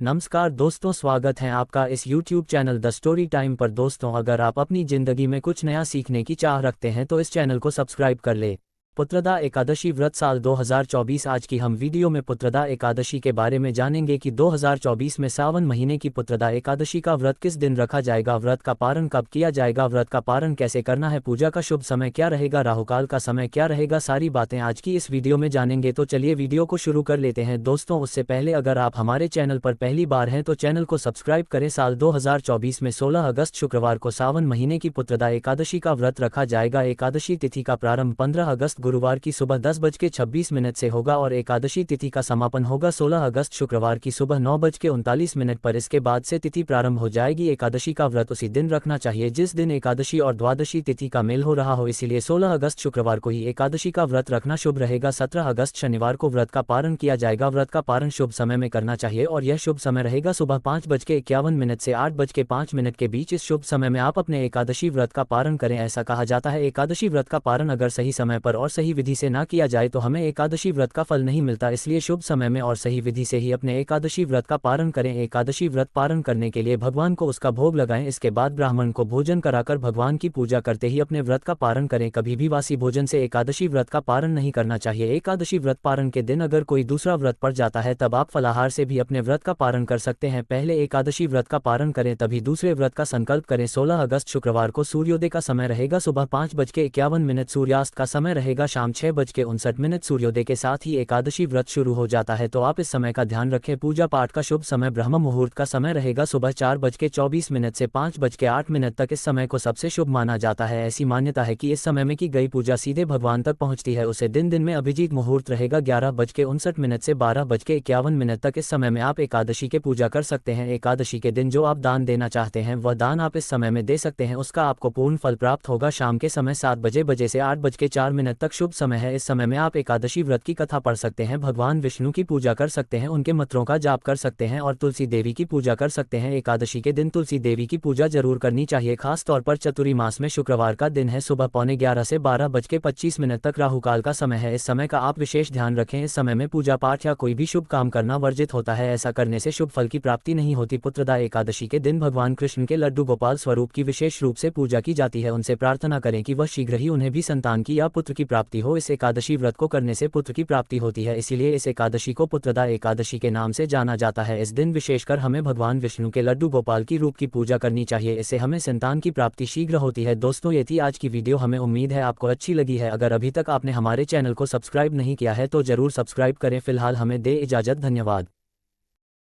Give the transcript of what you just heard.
नमस्कार दोस्तों, स्वागत है आपका इस YouTube channel the story time पर। दोस्तों, अगर आप अपनी ज़िंदगी में कुछ नया सीखने की चाह रखते हैं तो इस चैनल को सब्सक्राइब कर ले। पुत्रदा एकादशी व्रत साल 2024। आज की हम वीडियो में पुत्रदा एकादशी के बारे में जानेंगे कि 2024 में सावन महीने की पुत्रदा एकादशी का व्रत किस दिन रखा जाएगा, व्रत का पारण कब किया जाएगा, व्रत का पारण कैसे करना है, पूजा का शुभ समय क्या रहेगा, राहुकाल का समय क्या रहेगा, सारी बातें आज की इस वीडियो में जानेंगे। तो चलिए वीडियो को शुरू कर लेते हैं। दोस्तों, उससे पहले अगर आप हमारे चैनल पर पहली बार हैं तो चैनल को सब्सक्राइब करें। साल 2024 में 16 अगस्त शुक्रवार को सावन महीने की पुत्रदा एकादशी का व्रत रखा जाएगा। एकादशी तिथि का प्रारंभ 15 अगस्त गुरुवार की सुबह 10:26 से होगा और एकादशी तिथि का समापन होगा 16 अगस्त शुक्रवार की सुबह 9:39 पर। इसके बाद से तिथि प्रारंभ हो जाएगी। एकादशी का व्रत उसी दिन रखना चाहिए जिस दिन एकादशी और द्वादशी तिथि का मेल हो रहा हो, इसीलिए 16 अगस्त शुक्रवार को ही एकादशी का व्रत रखना शुभ रहेगा। 17 अगस्त शनिवार को व्रत का पारण किया जाएगा। व्रत का पारण शुभ समय में करना चाहिए और यह शुभ समय रहेगा सुबह 5:51 से 8:05 के बीच। इस शुभ समय में आप अपने एकादशी व्रत का पारण करें। ऐसा कहा जाता है एकादशी व्रत का पारण अगर सही समय पर और सही विधि से ना किया जाए तो हमें एकादशी व्रत का फल नहीं मिलता, इसलिए शुभ समय में और सही विधि से ही अपने एकादशी व्रत का पारण करें। एकादशी व्रत पारण करने के लिए भगवान को उसका भोग लगाएं। इसके बाद ब्राह्मण को भोजन कराकर भगवान की पूजा करते ही अपने व्रत का पारण करें। कभी भी बासी भोजन से एकादशी व्रत का पारण नहीं करना चाहिए। एकादशी व्रत पारण के दिन अगर कोई दूसरा व्रत पड़ जाता है तब आप फलाहार से भी अपने व्रत का पारण कर सकते हैं। पहले एकादशी व्रत का पारण करें तभी दूसरे व्रत का संकल्प करें। 16 अगस्त शुक्रवार को सूर्योदय का समय रहेगा सुबह 5:51, सूर्यास्त का समय रहेगा शाम 6:59। सूर्योदय के साथ ही एकादशी व्रत शुरू हो जाता है, तो आप इस समय का ध्यान रखें। पूजा पाठ का शुभ समय ब्रह्म मुहूर्त का समय रहेगा सुबह 4:24 से 5:08 तक। इस समय को सबसे शुभ माना जाता है। ऐसी मान्यता है कि इस समय में की गई पूजा सीधे भगवान तक पहुंचती है। उसे दिन में अभिजीत मुहूर्त रहेगा 11:59 से 12:51 तक। इस समय में आप एकादशी के पूजा कर सकते हैं। एकादशी के दिन जो आप दान देना चाहते हैं वह दान आप इस समय में दे सकते हैं, उसका आपको पूर्ण फल प्राप्त होगा। शाम के समय 7 से 8:04 तक शुभ समय है। इस समय में आप एकादशी व्रत की कथा पढ़ सकते हैं, भगवान विष्णु की पूजा कर सकते हैं, उनके मंत्रों का जाप कर सकते हैं और तुलसी देवी की पूजा कर सकते हैं। एकादशी के दिन तुलसी देवी की पूजा जरूर करनी चाहिए। खास तौर पर चतुर्थी मास में शुक्रवार का दिन है। सुबह 11:15 से 12:25 तक राहुकाल का समय है। इस समय का आप विशेष ध्यान रखें। इस समय में पूजा पाठ या कोई भी शुभ काम करना वर्जित होता है। ऐसा करने से शुभ फल की प्राप्ति नहीं होती। पुत्रदा एकादशी के दिन भगवान कृष्ण के लड्डू गोपाल स्वरूप की विशेष रूप से पूजा की जाती है। उनसे प्रार्थना करें कि वह शीघ्र ही उन्हें भी संतान की या पुत्र की प्राप्ति हो। इस एकादशी व्रत को करने से पुत्र की प्राप्ति होती है, इसीलिए इस एकादशी को पुत्रदा एकादशी के नाम से जाना जाता है। इस दिन विशेषकर हमें भगवान विष्णु के लड्डू गोपाल की रूप की पूजा करनी चाहिए, इससे हमें संतान की प्राप्ति शीघ्र होती है। दोस्तों, ये थी आज की वीडियो। हमें उम्मीद है आपको अच्छी लगी है। अगर अभी तक आपने हमारे चैनल को सब्सक्राइब नहीं किया है तो जरूर सब्सक्राइब करें। फिलहाल हमें दे इजाजत। धन्यवाद।